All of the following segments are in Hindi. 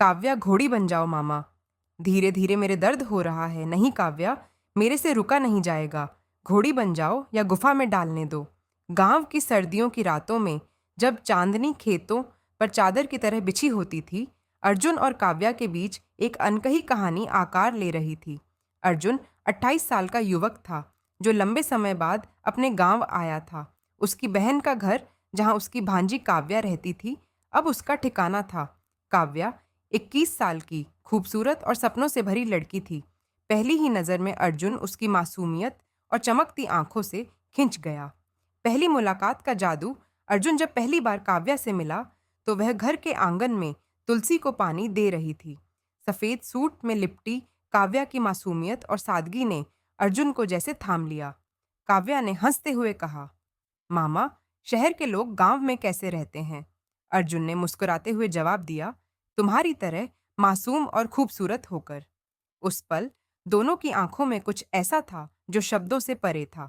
काव्या, घोड़ी बन जाओ मामा। धीरे धीरे मेरे दर्द हो रहा है। नहीं काव्या, मेरे से रुका नहीं जाएगा। घोड़ी बन जाओ या गुफा में डालने दो। गांव की सर्दियों की रातों में जब चांदनी खेतों पर चादर की तरह बिछी होती थी, अर्जुन और काव्या के बीच एक अनकही कहानी आकार ले रही थी। अर्जुन 28 साल का युवक था, जो लंबे समय बाद अपने गांव आया था। उसकी बहन का घर, जहां उसकी भांजी काव्या रहती थी, अब उसका ठिकाना था। काव्या 21 साल की खूबसूरत और सपनों से भरी लड़की थी। पहली ही नज़र में अर्जुन उसकी मासूमियत और चमकती आंखों से खिंच गया। पहली मुलाकात का जादू। अर्जुन जब पहली बार काव्या से मिला तो वह घर के आंगन में तुलसी को पानी दे रही थी। सफ़ेद सूट में लिपटी काव्या की मासूमियत और सादगी ने अर्जुन को जैसे थाम लिया। काव्या ने हंसते हुए कहा, मामा, शहर के लोग गांव में कैसे रहते हैं? अर्जुन ने मुस्कुराते हुए जवाब दिया, तुम्हारी तरह मासूम और खूबसूरत होकर। उस पल दोनों की आंखों में कुछ ऐसा था जो शब्दों से परे था।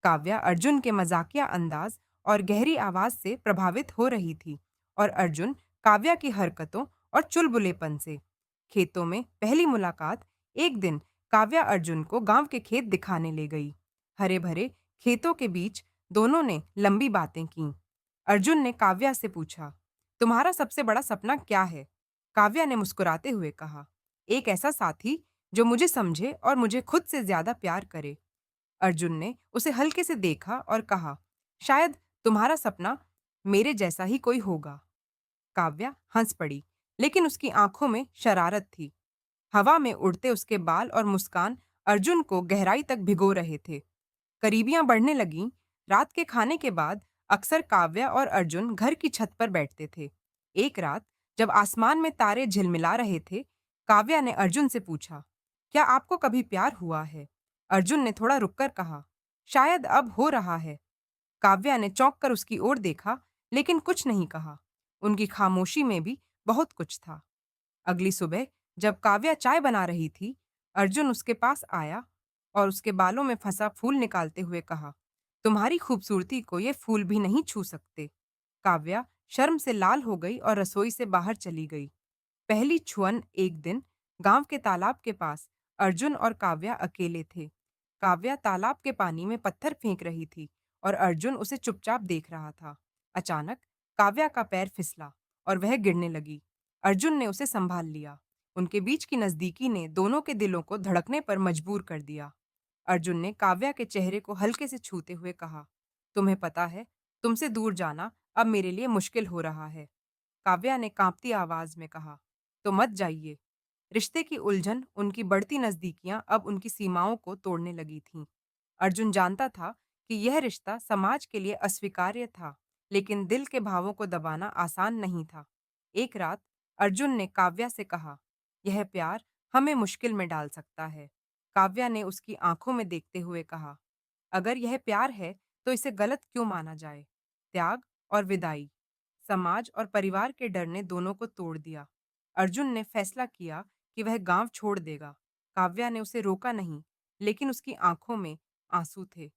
काव्या अर्जुन के मजाकिया अंदाज और गहरी आवाज से प्रभावित हो रही थी, और अर्जुन काव्या की हरकतों और चुलबुलेपन से। खेतों में पहली मुलाकात। एक दिन काव्या अर्जुन को गांव के खेत दिखाने ले गई। हरे भरे खेतों के बीच दोनों ने लंबी बातें की। अर्जुन ने काव्या से पूछा, तुम्हारा सबसे बड़ा सपना क्या है? काव्या ने मुस्कुराते हुए कहा, एक ऐसा साथी जो मुझे समझे और मुझे खुद से ज्यादा प्यार करे। अर्जुन ने उसे हल्के से देखा और कहा, शायद तुम्हारा सपना मेरे जैसा ही कोई होगा। काव्या हंस पड़ी, लेकिन उसकी आंखों में शरारत थी। हवा में उड़ते उसके बाल और मुस्कान अर्जुन को गहराई तक भिगो रहे थे। करीबियां बढ़ने लगीं। रात के खाने के बाद अक्सर काव्या और अर्जुन घर की छत पर बैठते थे। एक रात जब आसमान में तारे झिलमिला रहे थे, काव्या ने अर्जुन से पूछा, क्या आपको कभी प्यार हुआ है? अर्जुन ने थोड़ा रुककर कहा, शायद अब हो रहा है। काव्या ने चौंक कर उसकी ओर देखा, लेकिन कुछ नहीं कहा। उनकी खामोशी में भी बहुत कुछ था। अगली सुबह जब काव्या चाय बना रही थी, अर्जुन उसके पास आया और उसके बालों में फंसा फूल निकालते हुए कहा, तुम्हारी खूबसूरती को ये फूल भी नहीं छू सकते। काव्या शर्म से लाल हो गई और रसोई से बाहर चली गई। पहली छुअन। एक दिन गांव के तालाब के पास अर्जुन और काव्या अकेले थे। काव्या तालाब के पानी में पत्थर फेंक रही थी और अर्जुन उसे चुपचाप देख रहा था। अचानक काव्या का पैर फिसला और वह गिरने लगी। अर्जुन ने उसे संभाल लिया। उनके बीच की नजदीकी ने दोनों के दिलों को धड़कने पर मजबूर कर दिया। अर्जुन ने काव्या के चेहरे को हल्के से छूते हुए कहा, तुम्हें पता है, तुमसे दूर जाना अब मेरे लिए मुश्किल हो रहा है। काव्या ने कांपती आवाज में कहा, तो मत जाइए। रिश्ते की उलझन, उनकी बढ़ती नजदीकियां अब उनकी सीमाओं को तोड़ने लगी थीं। अर्जुन जानता था कि यह रिश्ता समाज के लिए अस्वीकार्य था, लेकिन दिल के भावों को दबाना आसान नहीं था। एक रात अर्जुन ने काव्या से कहा, यह प्यार हमें मुश्किल में डाल सकता है। काव्या ने उसकी आंखों में देखते हुए कहा, अगर यह प्यार है तो इसे गलत क्यों माना जाए? त्याग और विदाई, समाज और परिवार के डर ने दोनों को तोड़ दिया। अर्जुन ने फैसला किया कि वह गांव छोड़ देगा। काव्या ने उसे रोका नहीं, लेकिन उसकी आंखों में आंसू थे।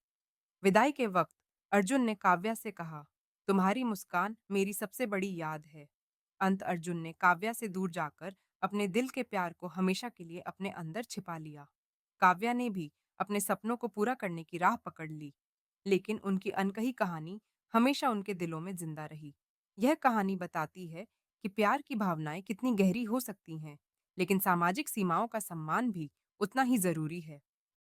विदाई के वक्त अर्जुन ने काव्या से कहा, तुम्हारी मुस्कान मेरी सबसे बड़ी याद है। अंत अर्जुन ने काव्या से दूर जाकर अपने दिल के प्यार को हमेशा के लिए अपने अंदर छिपा लिया। काव्या ने भी अपने सपनों को पूरा करने की राह पकड़ ली, लेकिन उनकी अनकही कहानी हमेशा उनके दिलों में जिंदा रही। यह कहानी बताती है कि प्यार की भावनाएं कितनी गहरी हो सकती हैं, लेकिन सामाजिक सीमाओं का सम्मान भी उतना ही जरूरी है।